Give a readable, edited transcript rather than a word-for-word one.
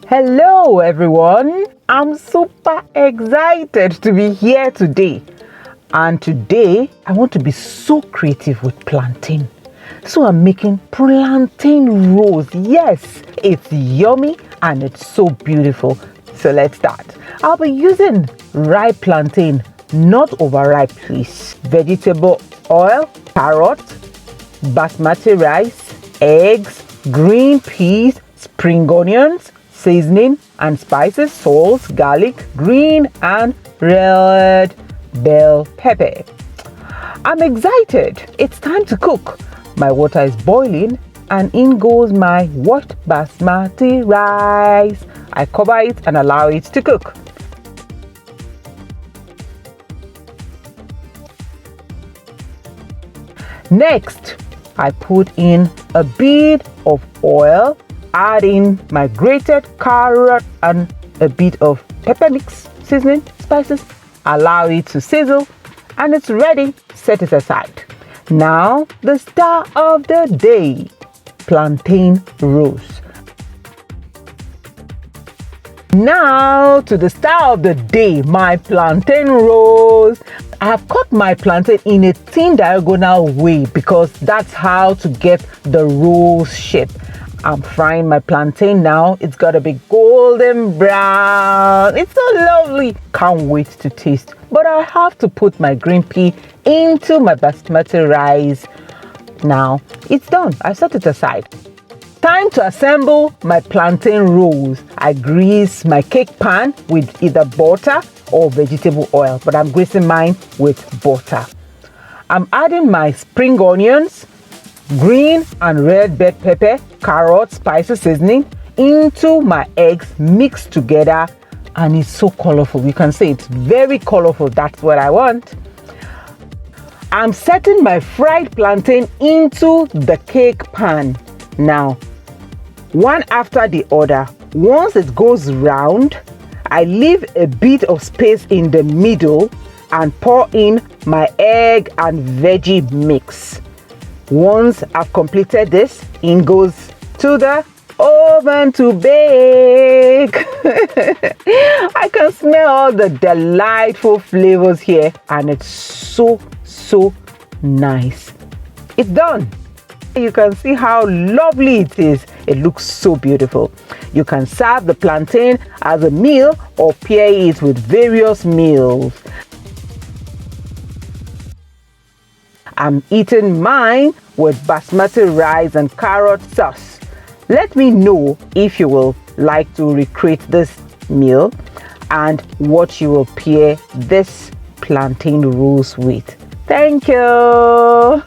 Hello everyone, I'm super excited to be here today. And today I want to be so creative with plantain. So I'm making plantain rose. Yes, it's yummy and it's so beautiful. So let's start. I'll be using ripe plantain, not overripe please. Vegetable oil, carrot, basmati rice, eggs, green peas, spring onions, seasoning and spices, salt, garlic, green and red bell pepper. I'm excited. It's time to cook. My water is boiling and in goes my washed basmati rice. I cover it and allow it to cook. Next, I put in a bit of oil, add in my grated carrot and a bit of pepper mix, seasoning, spices, allow it to sizzle and it's ready. Set it aside. Now the star of the day, plantain rose. Now to the star of the day, my plantain rose. I have cut my plantain in a thin diagonal way because that's how to get the rose shape. I'm frying my plantain now. It's got to be golden brown. It's so lovely. Can't wait to taste. But I have to put my green pea into my basmati rice. Now it's done. I set it aside. Time to assemble my plantain rolls. I grease my cake pan with either butter or vegetable oil, but I'm greasing mine with butter. I'm adding my spring onions, green and red bell pepper, carrot, spices, seasoning into my eggs mixed together, and it's so colorful. You can see it's very colorful. That's what I want. I'm setting my fried plantain into the cake pan now, one after the other. Once it goes round, I leave a bit of space in the middle and pour in my egg and veggie mix. Once I've completed this, in goes to the oven to bake. I can smell all the delightful flavors here and it's so nice. It's done. You can see how lovely it is. It looks so beautiful. You can serve the plantain as a meal or pair it with various meals. I'm eating mine with basmati rice and carrot sauce. Let me know if you will like to recreate this meal and what you will pair this plantain rose with. Thank you.